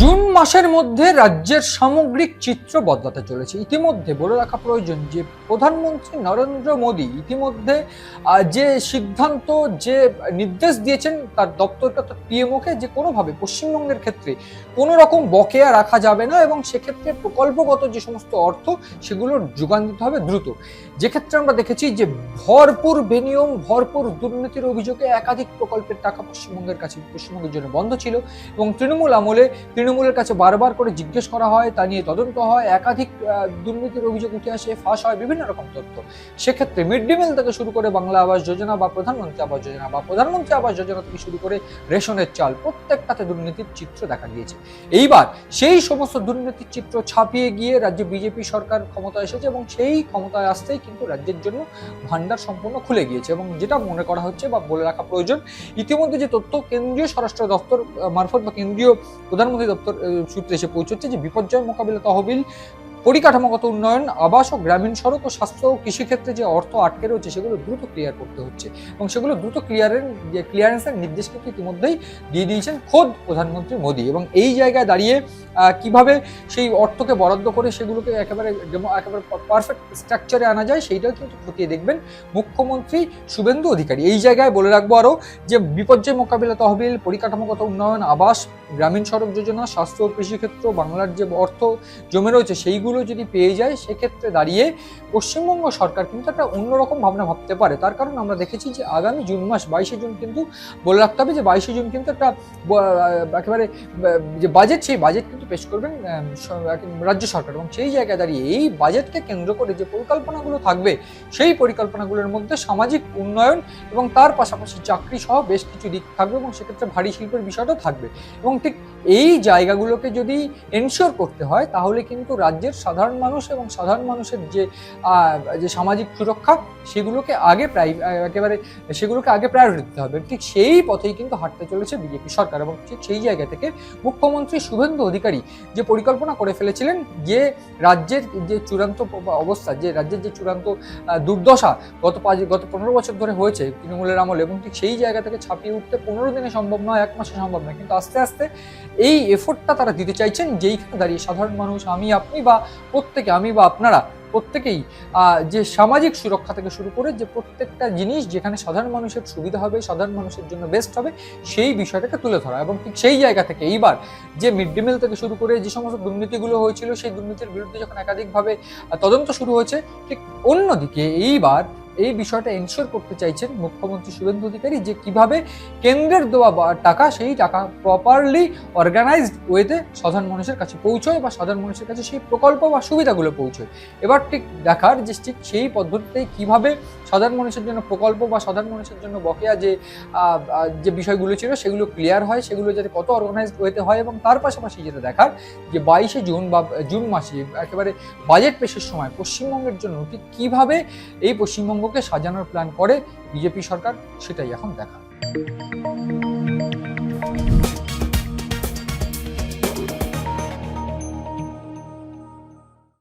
June মাসের মধ্যে রাজ্যের সামগ্রিক চিত্র বদলাতে চলেছে। ইতিমধ্যে বলে রাখা প্রয়োজন যে প্রধানমন্ত্রী নরেন্দ্র মোদী ইতিমধ্যে যে সিদ্ধান্ত, যে নির্দেশ দিয়েছেন তার দপ্তরগত পিএমওকে, যে কোনোভাবে পশ্চিমবঙ্গের ক্ষেত্রে কোনো রকম বকেয়া রাখা যাবে না এবং সেক্ষেত্রে প্রকল্পগত যে সমস্ত অর্থ সেগুলোর যোগান দিতে হবে দ্রুত। যে ক্ষেত্রে আমরা দেখেছি যে ভরপুর বেনিয়ম, ভরপুর দুর্নীতির অভিযোগে একাধিক প্রকল্পের টাকা পশ্চিমবঙ্গের জন্য বন্ধ ছিল এবং তৃণমূল আমলে তৃণমূলের কাছে বারবার করে জিজ্ঞেস করা হয়, তা নিয়ে তদন্ত হয়, একাধিক দুর্নীতির অভিযোগ উঠে আসে, ফাঁস হয় বিভিন্ন রকম তথ্য। সেক্ষেত্রে মিড ডে মিল থেকে শুরু করে বাংলা আবাস যোজনা বা প্রধানমন্ত্রী আবাস যোজনা বা প্রধানমন্ত্রী আবাস যোজনা থেকে শুরু করে রেশনের চাল, প্রত্যেকটাতে দুর্নীতির চিত্র দেখা গিয়েছে। এইবার সেই সমস্ত দুর্নীতির চিত্র ছাপিয়ে গিয়ে রাজ্যে বিজেপি সরকার ক্ষমতায় এসেছে এবং সেই ক্ষমতায় আসতেই কিন্তু রাজ্যের জন্য ভান্ডার সম্পূর্ণ খুলে গিয়েছে। এবং যেটা মনে করা হচ্ছে বা বলে রাখা প্রয়োজন, ইতিমধ্যে যে তথ্য কেন্দ্রীয় স্বরাষ্ট্র দপ্তর মারফত বা কেন্দ্রীয় প্রধানমন্ত্রী দপ্তর সূত্রে এসে পৌঁছচ্ছে যে বিপর্যয় মোকাবিলা তহবিল, পরিকাঠামোগত উন্নয়ন, আবাস ও গ্রামীণ সড়ক ও স্বাস্থ্য ও কৃষিক্ষেত্রে যে অর্থ আটকে রয়েছে সেগুলো দ্রুত ক্লিয়ার করতে হচ্ছে এবং সেগুলো দ্রুত ক্লিয়ারেন্সের নির্দেশ কিন্তু ইতিমধ্যেই দিয়ে দিয়েছেন খোদ প্রধানমন্ত্রী মোদী। এবং এই জায়গায় দাঁড়িয়ে কিভাবে সেই অর্থকে বরাদ্দ করে সেগুলোকে একেবারে পারফেক্ট স্ট্রাকচারে আনা যায় সেইটাও কিন্তু খতিয়ে দেখবেন মুখ্যমন্ত্রী শুভেন্দু অধিকারী। এই জায়গায় বলে রাখবো আরও যে বিপর্যয় মোকাবিলা তহবিল, পরিকাঠামোগত উন্নয়ন, আবাস, গ্রামীণ সড়ক যোজনা, স্বাস্থ্য ও কৃষিক্ষেত্র বাংলার যে অর্থ জমে রয়েছে সেইগুলো যদি পেয়ে যায় সেক্ষেত্রে দাঁড়িয়ে পশ্চিমবঙ্গ সরকার কিন্তু একটা অন্যরকম ভাবনা ভাবতে পারে। তার কারণ আমরা দেখেছি যে আগামী জুন মাস 22শে জুন কিন্তু বলে রাখতে হবে যে 22শে জুন কিন্তু একটা একেবারে যে বাজেট, সেই বাজেট কিন্তু পেশ করবেন রাজ্য সরকার এবং সেই জায়গায় দাঁড়িয়ে এই বাজেটকে কেন্দ্র করে যে পরিকল্পনাগুলো থাকবে সেই পরিকল্পনাগুলোর মধ্যে সামাজিক উন্নয়ন এবং তার পাশাপাশি চাকরি সহ বেশ কিছু দিক থাকবে এবং সেক্ষেত্রে ভারী শিল্পের বিষয়টাও থাকবে। এবং ঠিক এই জায়গাগুলোকে যদি এনশিওর করতে হয় তাহলে কিন্তু রাজ্যের সাধারণ মানুষ এবং সাধারণ মানুষের যে সামাজিক সুরক্ষা সেগুলোকে আগে প্রায়োরিটি দিতে হবে। ঠিক সেই পথেই কিন্তু হাঁটতে চলেছে বিজেপি সরকার। এবং ঠিক সেই জায়গা থেকে মুখ্যমন্ত্রী শুভেন্দু অধিকারী যে পরিকল্পনা করে ফেলেছিলেন যে রাজ্যের যে চূড়ান্ত অবস্থা, যে রাজ্যের যে চূড়ান্ত দুর্দশা গত 15 বছর ধরে হয়েছে তৃণমূলের আমলে, এবং ঠিক সেই জায়গা থেকে ছাপিয়ে উঠতে 15 দিনে সম্ভব নয়, 1 মাসে সম্ভব নয়, কিন্তু আস্তে আস্তে এই এফোর্টটা তারা দিতে চাইছেন যেইখানে দাঁড়িয়ে সাধারণ মানুষ, আপনি বা প্রত্যেকে, আমি বা আপনারা প্রত্যেকেই যে সামাজিক সুরক্ষা থেকে শুরু করে যে প্রত্যেকটা জিনিস যেখানে সাধারণ মানুষের সুবিধা হবে, সাধারণ মানুষের জন্য বেস্ট হবে, সেই বিষয়টাকে তুলে ধরা। এবং ঠিক সেই জায়গা থেকে এইবার যে মিড ডে মিল থেকে শুরু করে যে সমস্ত দুর্নীতিগুলো হয়েছিল সেই দুর্নীতির বিরুদ্ধে যখন একাধিকভাবে তদন্ত শুরু হয়েছে, ঠিক অন্যদিকে এইবার এই বিষয়টা এনশিওর করতে চাইছেন মুখ্যমন্ত্রী শুভেন্দু অধিকারী যে কিভাবে কেন্দ্রের দেওয়া টাকা, সেই টাকা প্রপারলি অর্গানাইজড ওয়েতে সাধারণ মানুষের কাছে পৌঁছয় বা সাধারণ মানুষের কাছে সেই প্রকল্প বা সুবিধাগুলো পৌঁছয়। এবার ঠিক দেখার যে ঠিক সেই পদ্ধতিতেই কিভাবে সাধারণ মানুষের জন্য প্রকল্প বা সাধারণ মানুষের জন্য বকেয়া যে বিষয়গুলো ছিল সেগুলো ক্লিয়ার হয়, সেগুলো যাতে কত অর্গানাইজড ওয়েতে হয়। এবং তার পাশাপাশি যেটা দেখার যে 22শে জুন বা জুন মাসে একেবারে বাজেট পেশের সময় পশ্চিমবঙ্গের জন্য ঠিক কিভাবে এই পশ্চিমবঙ্গকে সাজানোর প্ল্যান করে বিজেপি সরকার, সেটাই এখন দেখা।